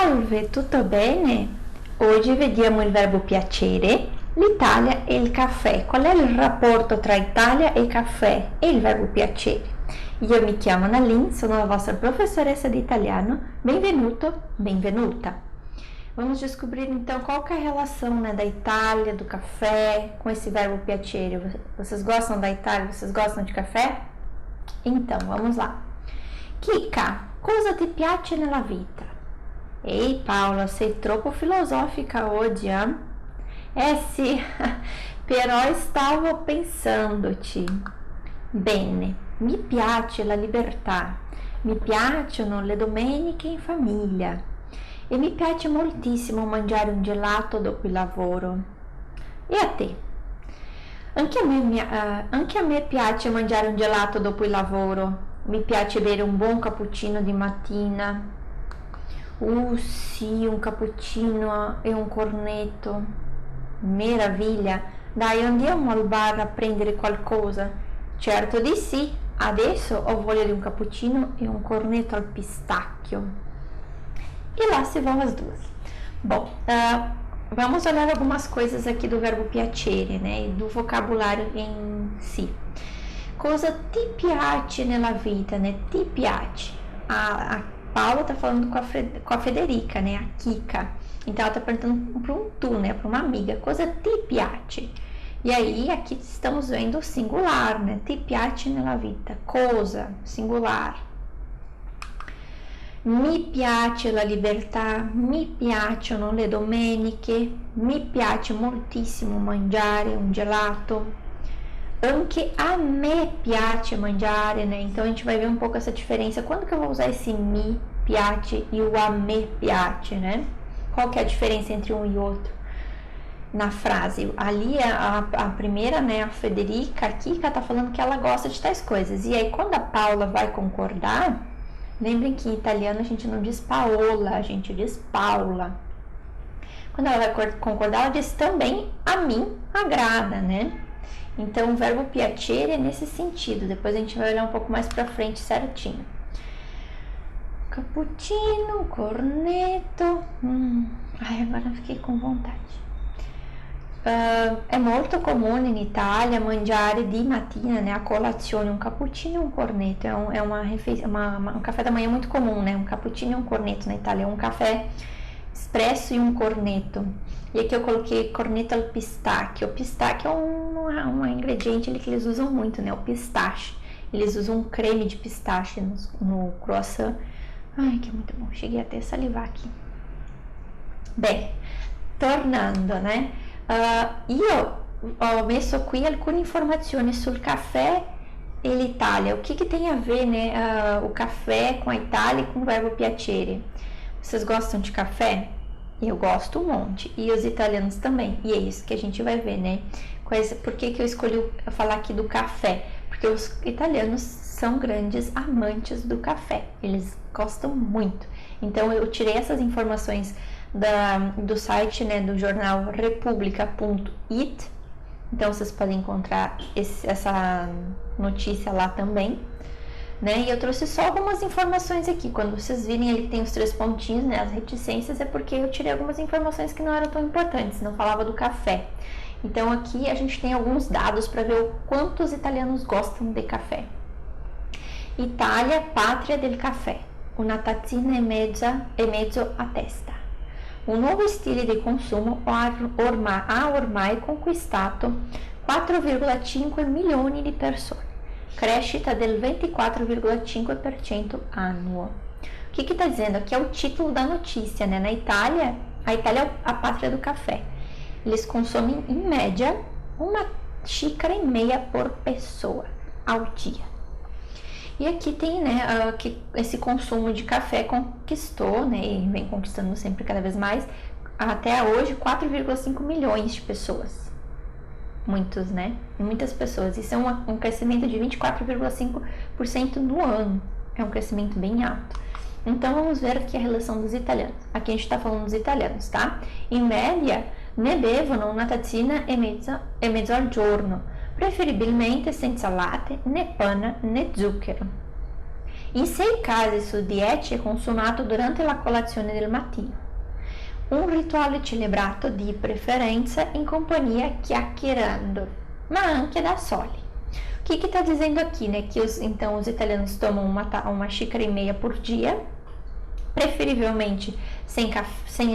Salve, tutto bene? Oggi vediamo il verbo piacere, l'Italia e il caffè. Qual è il rapporto tra Italia e caffè e il verbo piacere? Io mi chiamo Nalin, sono la vostra professoressa di italiano. Benvenuto, benvenuta. Vamos descobrir então qual que é a relação, né, da Itália, do café, com esse verbo piacere. Vocês gostam da Itália? Vocês gostam de café? Então, vamos lá. Kika, cosa ti piace nella vita? Ehi Paola, sei troppo filosofica oggi, eh? Sì, però stavo pensando-ti. Bene, mi piace la libertà, mi piacciono le domeniche in famiglia e mi piace moltissimo mangiare un gelato dopo il lavoro. E a te? Anche a me piace mangiare un gelato dopo il lavoro. Mi piace bere un buon cappuccino di mattina. Sì, un cappuccino e un cornetto. Meraviglia! Dai, andiamo al bar a prendere qualcosa? Certo di sì, adesso ho voglia di un cappuccino e um cornetto al pistacchio. E lá se vão as duas. Bom, vamos olhar algumas coisas aqui do verbo piacere, né, e do vocabulário em si. Cosa ti piace nella vita, né? Ti piace. A Paula tá falando com a Federica, né? A Kika. Então ela tá perguntando para um tu, né? Para uma amiga. Cosa ti piace? E aí aqui estamos vendo o singular, né? Ti piace nella vita. Cosa, singular. Mi piace la libertà, mi piacciono le domeniche, mi piace moltissimo mangiare un gelato. Anche a me piace mangiare, né? Então a gente vai ver um pouco essa diferença. Quando que eu vou usar esse mi piace e o a me piace, né? Qual que é a diferença entre um e outro na frase? Ali a primeira, né, a Federica, a Kika tá falando que ela gosta de tais coisas. E aí quando a Paula vai concordar, lembrem que em italiano a gente não diz Paola, a gente diz Paula. Quando ela vai concordar, ela diz também a mim agrada, né? Então, o verbo piacere é nesse sentido. Depois a gente vai olhar um pouco mais pra frente certinho. Cappuccino, cornetto. Ai, agora fiquei com vontade. È molto comune in Italia mangiare di mattina, né, a colazione, um cappuccino e um cornetto. É um café da manhã muito comum, né? Um cappuccino e um cornetto na Itália. Um café espresso e um cornetto. E aqui eu coloquei cornetto al pistacchio. O pistacchio é um ingrediente que eles usam muito, né? O pistache. Eles usam um creme de pistache no croissant. Ai, que muito bom. Cheguei até a salivar aqui. Bem, tornando, né? Io ho messo qui alcune informazioni sul caffè e l'Italia. O que tem a ver, né? O café com a Itália e com o verbo piacere. Vocês gostam de café? Eu gosto um monte. E os italianos também. E é isso que a gente vai ver, né? Por que eu escolhi falar aqui do café? Porque os italianos são grandes amantes do café. Eles gostam muito. Então, eu tirei essas informações do site, né, do jornal republica.it. Então, vocês podem encontrar essa notícia lá também. Né? E eu trouxe só algumas informações aqui. Quando vocês virem ali que tem os 3 pontinhos, né, as reticências, é porque eu tirei algumas informações que não eram tão importantes, não falava do café. Então aqui a gente tem alguns dados para ver o quanto os italianos gostam de café. Itália, pátria del caffè, una tazzina e mezzo a testa. Un nuovo stile di consumo ha ormai conquistato 4,5 milioni di persone. Crescita del 24,5% annuo. O que está dizendo? Aqui é o título da notícia, né? Na Itália, a Itália é a pátria do café. Eles consomem, em média, 1,5 xícara por pessoa ao dia. E aqui tem, né, que esse consumo de café conquistou, né, e vem conquistando sempre cada vez mais, até hoje, 4,5 milhões de pessoas. Muitos, né? Muitas pessoas. Isso é um crescimento de 24,5% no ano. É um crescimento bem alto. Então, vamos ver aqui a relação dos italianos. Aqui a gente está falando dos italianos, tá? In média, ne bevono una tazzina e mezzo al giorno, preferibilmente senza latte, né panna, né zucchero. In sei casi su 10 è consumato durante la colazione del mattino. Un rituale celebrato di preferenza in compagnia chiacchierando, ma anche da soli. O que está dizendo aqui, né? Que então os italianos tomam uma xícara e meia por dia, preferivelmente sem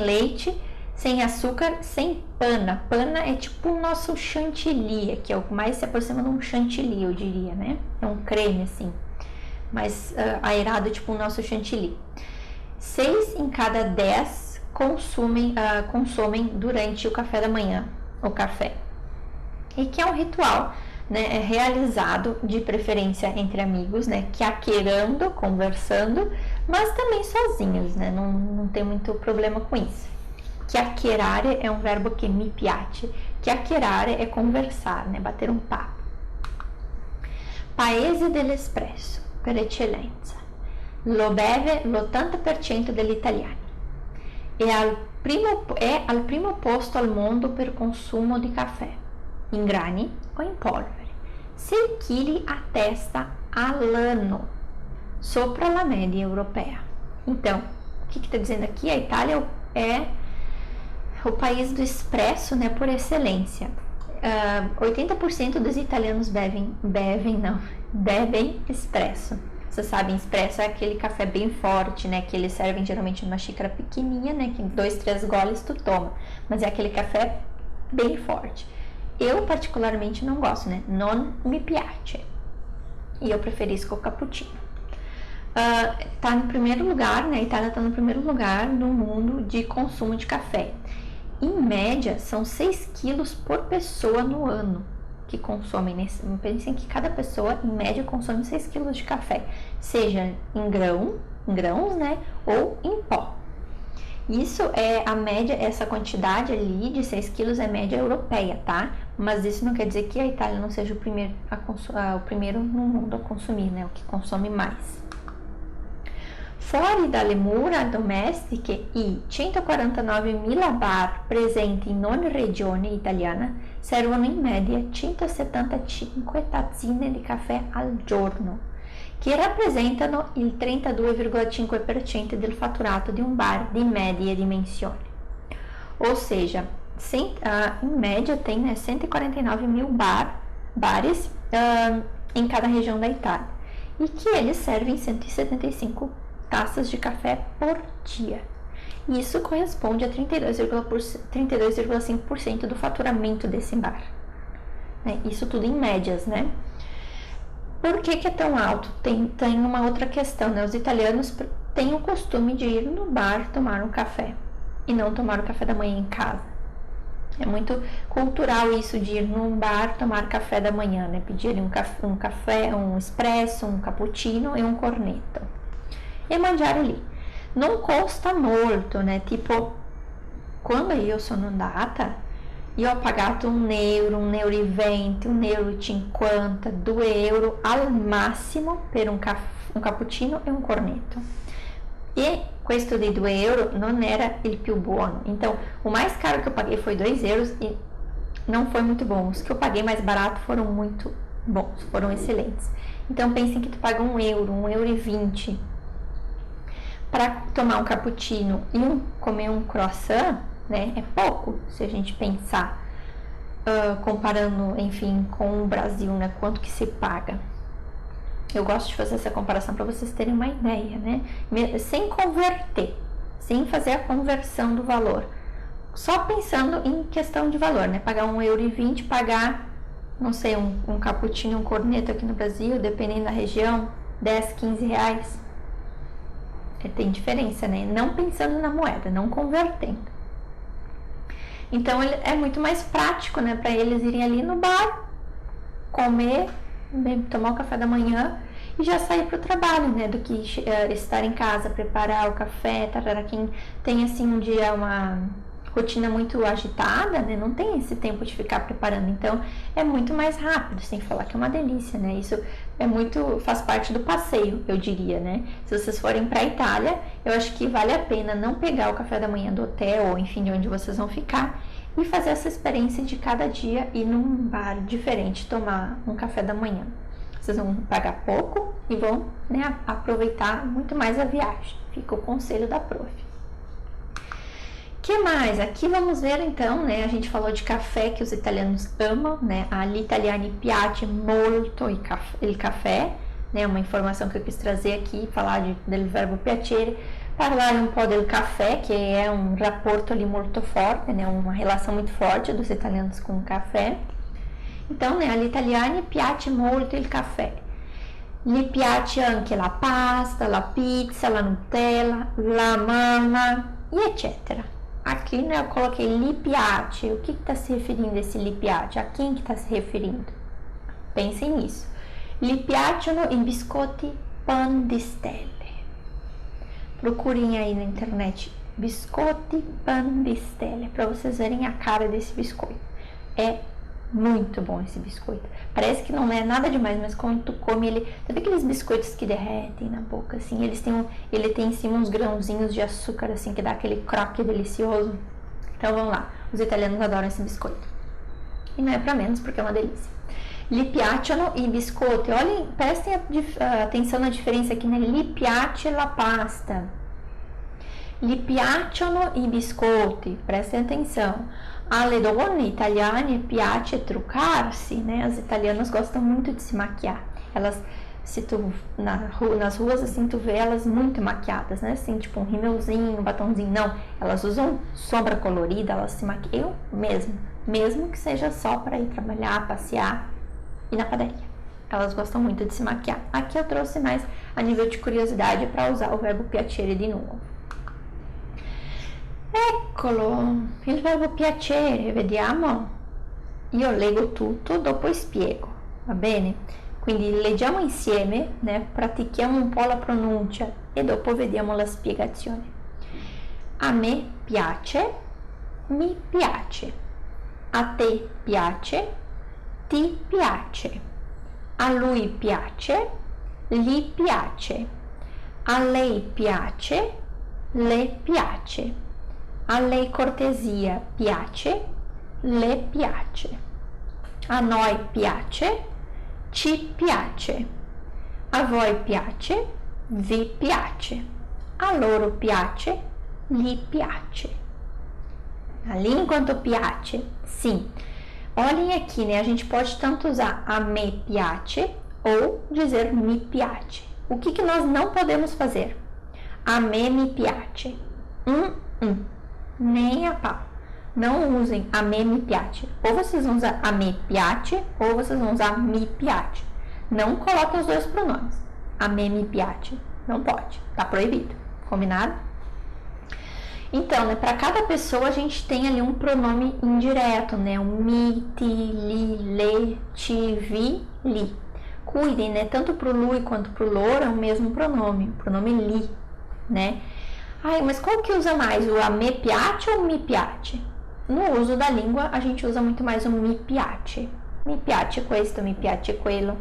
leite, sem açúcar, sem panna. Panna é tipo o nosso chantilly, que é o mais se aproxima de um chantilly, eu diria, né? É um creme assim, mais aerado, tipo o nosso chantilly. 6 em cada 10 consomem durante o café da manhã, o café. E que é um ritual, né, é realizado de preferência entre amigos, né, chiacchierando, conversando, mas também sozinhos, né, não tem muito problema com isso. Chiacchierare é um verbo que mi piace. Chiacchierare é conversar, né, bater um papo. Paese dell'espresso, per eccellenza. Lo beve l'80% degli italiani. È al primo posto al mondo per consumo di caffè, in grani o in polvere. 6 kg a testa all'anno, sopra la média europeia. Então, o que está dizendo aqui? A Itália é o país do expresso, né, por excelência. 80% dos italianos bebem expresso. Vocês sabem, expresso é aquele café bem forte, né, que eles servem geralmente numa xícara pequenininha, né, que 2, 3 goles tu toma, mas é aquele café bem forte. Eu particularmente não gosto, né, non mi piace, e eu preferisco o cappuccino. Tá no primeiro lugar, né, a Itália está no primeiro lugar no mundo de consumo de café. Em média, são 6 quilos por pessoa no ano que consomem. Pensem que cada pessoa, em média, consome 6 quilos de café, seja em grãos, né, ou em pó. Isso é a média, essa quantidade ali de 6 quilos é média europeia, tá? Mas isso não quer dizer que a Itália não seja o primeiro no mundo a consumir, né, o que consome mais. Fuori dalle mura domestiche, i 149.000 bar presenti in ogni regione italiana servono in media 175 tazzine di caffè al giorno, che rappresentano il 32,5% del fatturato di un bar di medie dimensioni. Ou seja, em média tem, né, 149 mil bares em cada região da Itália, e que eles servem 175 taças de café por dia. Isso corresponde a 32,5% do faturamento desse bar. Isso tudo em médias, né? Por que é tão alto? Tem uma outra questão, né? Os italianos têm o costume de ir no bar tomar um café e não tomar o café da manhã em casa. É muito cultural isso de ir num bar tomar café da manhã, né? Pedir um café, um espresso, um cappuccino e um cornetto. E mangiare lì. Non costa molto, né? Tipo, quando io sono andata, io ho pagato €1, €1,20, €1,50, €2 al massimo per un cappuccino e un cornetto. E questo di €2 non era il più buono. Então, o mais caro que eu paguei foi €2 e não foi muito bom. Os que eu paguei mais barato foram muito bons, foram excelentes. Então, pensem que tu paga €1, €1,20 para tomar um cappuccino e comer um croissant, né? É pouco, se a gente pensar, comparando, enfim, com o Brasil, né? Quanto que se paga. Eu gosto de fazer essa comparação para vocês terem uma ideia, né? Sem converter, sem fazer a conversão do valor. Só pensando em questão de valor, né? Pagar €1,20, pagar, não sei, um cappuccino, um cornetto aqui no Brasil, dependendo da região, 10, 15 reais. Tem diferença, né? Não pensando na moeda, não convertendo. Então, é muito mais prático, né? Para eles irem ali no bar, comer, tomar o café da manhã e já sair para o trabalho, né? Do que estar em casa, preparar o café, tarará. Quem tem, assim, um dia, uma rotina muito agitada, né? Não tem esse tempo de ficar preparando. Então, é muito mais rápido, sem falar que é uma delícia, né? Isso faz parte do passeio, eu diria, né? Se vocês forem para a Itália, eu acho que vale a pena não pegar o café da manhã do hotel, ou enfim, de onde vocês vão ficar, e fazer essa experiência de cada dia ir num bar diferente tomar um café da manhã. Vocês vão pagar pouco e vão, né, aproveitar muito mais a viagem. Fica o conselho da prof. Que mais? Aqui vamos ver então, né? A gente falou de café que os italianos amam, né? Agli italiani piace molto il caffè, né? Uma informação que eu quis trazer aqui, falar del verbo piacere, parlare un po' del caffè, que é um rapporto ali molto forte, né? Uma relação muito forte dos italianos com o café. Então, né? Agli italiani piace molto il caffè. Gli piace anche la pasta, la pizza, la Nutella, la mama e etc. Aqui, né, eu coloquei li piace. O que está se referindo esse li piace? A quem que está se referindo? Pensem nisso. Li piacciono i biscotti pan di stelle. Procurem aí na internet biscotti pan di stelle para vocês verem a cara desse biscoito. É muito bom esse biscoito. Parece que não é nada demais, mas quando tu come ele, sabe aqueles biscoitos que derretem na boca, assim? Ele tem em cima uns grãozinhos de açúcar, assim, que dá aquele croque delicioso. Então vamos lá, os italianos adoram esse biscoito. E não é pra menos, porque é uma delícia. Li piacciono i biscotti. Olhem, prestem atenção na diferença aqui, né? Li piace la pasta. Li piacciono i biscotti. Prestem atenção. Alle donne italiane piace truccarsi, né? As italianas gostam muito de se maquiar. Elas, se tu nas ruas assim, tu vê elas muito maquiadas, né? Assim, tipo um rímelzinho, um batonzinho. Não, elas usam sombra colorida, elas se maquiam mesmo que seja só para ir trabalhar, passear e na padaria. Elas gostam muito de se maquiar. Aqui eu trouxe mais a nível de curiosidade para usar o verbo piacere di nuovo. Eccolo, il verbo piacere, vediamo? Io leggo tutto, dopo spiego, va bene? Quindi leggiamo insieme, né? Pratichiamo un po' la pronuncia e dopo vediamo la spiegazione. A me piace, mi piace. A te piace, ti piace. A lui piace, gli piace. A lei piace, le piace. A lei cortesia piace, le piace. A noi piace, ci piace. A voi piace, vi piace. A loro piace, gli piace. A língua quanto piace, sim. Olhem aqui, né? A gente pode tanto usar a me piace ou dizer mi piace. O que nós não podemos fazer? A me piace. Nem a pau. Não usem a me piace. Ou vocês vão usar a me piace ou vocês vão usar mi piace. Não coloquem os dois pronomes. A me piace. Não pode. Tá proibido. Combinado? Então, né, para cada pessoa a gente tem ali um pronome indireto, né? Um mi, ti, li, le, ti, vi, li. Cuidem, né? Tanto pro lui quanto pro loro é o mesmo pronome, o pronome li, né? Ai, mas qual que usa mais? O a me piace ou mi piace? No uso da língua, a gente usa muito mais o mi piace. Mi piace questo, mi piace quello.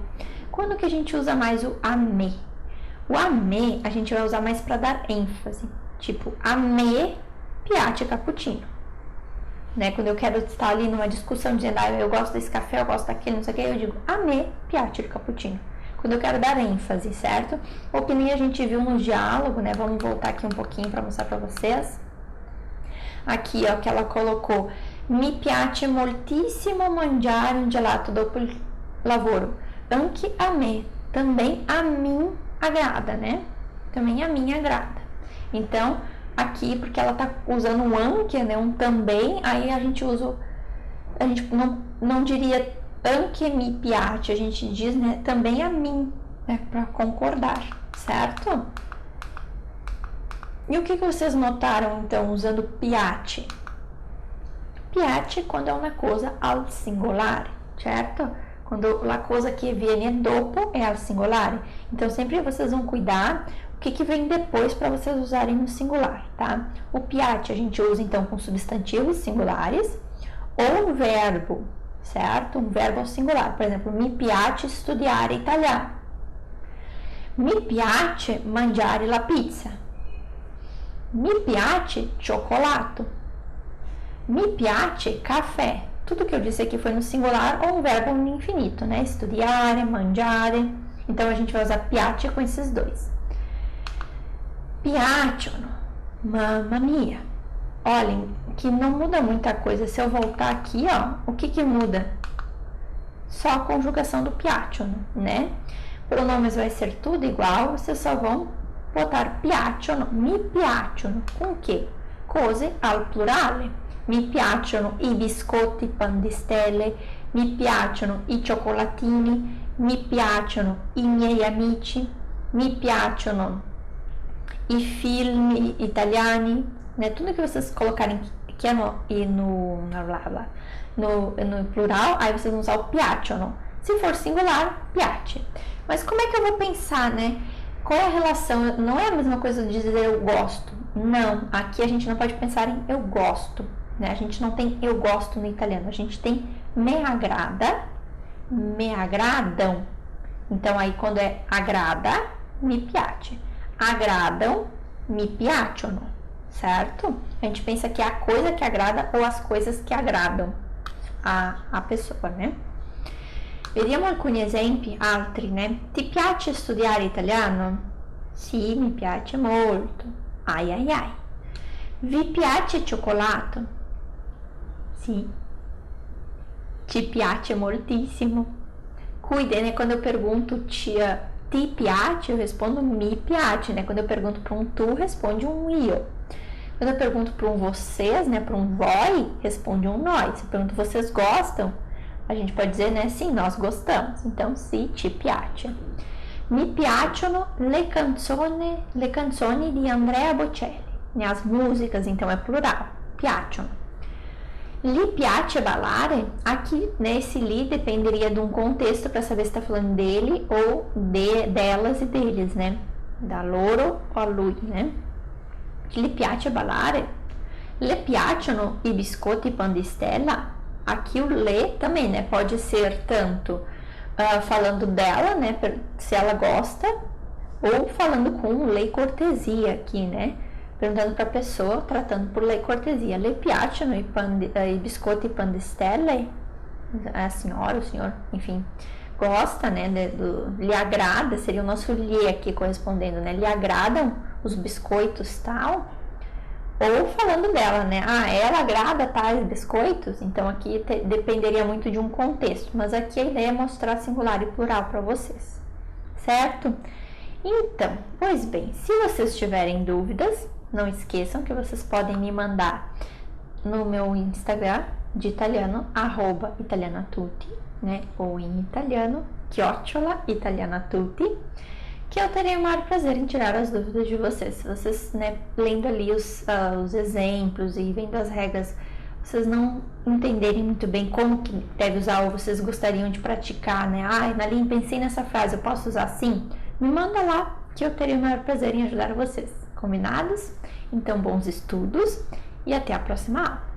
Quando que a gente usa mais o a me? O a me a gente vai usar mais para dar ênfase. Tipo, a me piace cappuccino. Né? Quando eu quero estar ali numa discussão dizendo, eu gosto desse café, eu gosto daquele, não sei o que, eu digo, a me piace il cappuccino. Quando eu quero dar ênfase, certo? O que nem a gente viu no diálogo, né? Vamos voltar aqui um pouquinho para mostrar para vocês. Aqui, ó, que ela colocou, mi piace moltissimo mangiare un gelato dopo il lavoro. Anche a me, também a mim agrada, né? Também a mim agrada. Então, aqui, porque ela tá usando um anche, né? Um também, aí a gente usa, a gente não diria anche mi piace, a gente diz, né, também a mim, né, para concordar, certo? E o que vocês notaram, então, usando piace? Piace quando é uma coisa al singolare, certo? Quando a coisa que viene dopo é al singolare. Então, sempre vocês vão cuidar o que vem depois para vocês usarem no singular, tá? O piace a gente usa, então, com substantivos singulares ou um verbo, certo? Um verbo ao singular. Por exemplo, mi piace studiare italiano. Mi piace mangiare la pizza. Mi piace cioccolato. Mi piace caffè. tudo que eu disse aqui foi no singular ou um verbo no infinito, né? Studiare, mangiare. Então a gente vai usar piace com esses dois. Piacciono, mamma mia. Olhem, que não muda muita coisa. Se eu voltar aqui, ó, o que que muda? Só a conjugação do piacciono, né? Pronomes vai ser tudo igual, vocês só vão botar piacciono, mi piacciono. Com o quê? Cose al plurale. Mi piacciono i biscotti pan di stelle, mi piacciono i cioccolatini, mi piacciono i miei amici, mi piacciono i film italiani, né? Tudo que vocês colocarem que é no plural, aí vocês vão usar o piacciono. Se for singular, piace. Mas como é que eu vou pensar, né? Qual é a relação? Não é a mesma coisa de dizer eu gosto. Não, aqui a gente não pode pensar em eu gosto, né? A gente não tem eu gosto no italiano, a gente tem me agrada, me agradam. Então aí quando é agrada, mi piace. Agradam, mi piacciono, certo? A gente pensa que é a coisa que agrada ou as coisas que agradam a pessoa, né? Vediamo alcuni esempi, altri, né? Ti piace studiare italiano? Sì, mi piace molto. Ai ai ai. Vi piace cioccolato? Sì. Ti piace moltissimo. Cuide, né? Quando eu pergunto ti piace, eu respondo mi piace, né? Quando eu pergunto para um tu, responde um io. Quando eu pergunto para um vocês, né? Para um voi, responde um nós. Se eu pergunto vocês gostam, a gente pode dizer, né? Sim, nós gostamos. Então, sì, ti piace. Mi piacciono le canzoni di Andrea Bocelli. Né? As músicas, então, é plural. Piacciono. Li piace ballare? Aqui, né, esse li dependeria de um contexto para saber se está falando dele ou delas e deles, né? Da loro ou a lui, né? Li piace ballare? Le piacciono i biscotti pan di stella? Aqui o le também, né? Pode ser tanto falando dela, né? Se ela gosta, ou falando com lei cortesia aqui, né? Perguntando para a pessoa, tratando por lei cortesia. Le piacciono i biscotti pan di stelle? A senhora, o senhor, enfim, gosta, né? Lhe agrada, seria o nosso lhe aqui correspondendo, né? Lhe agradam os biscoitos tal? Ou falando dela, né? Ah, ela agrada tais biscoitos? Então aqui dependeria muito de um contexto, mas aqui a ideia é mostrar singular e plural para vocês, certo? Então, pois bem, se vocês tiverem dúvidas, não esqueçam que vocês podem me mandar no meu Instagram de italiano, @italianatutti, né? Ou em italiano, @italianatutti, que eu terei o maior prazer em tirar as dúvidas de vocês. Se vocês, né, lendo ali os exemplos e vendo as regras, vocês não entenderem muito bem como que deve usar ou vocês gostariam de praticar, né? Ah, Naline, pensei nessa frase, eu posso usar assim? Me manda lá que eu terei o maior prazer em ajudar vocês. Combinados? Então, bons estudos e até a próxima aula.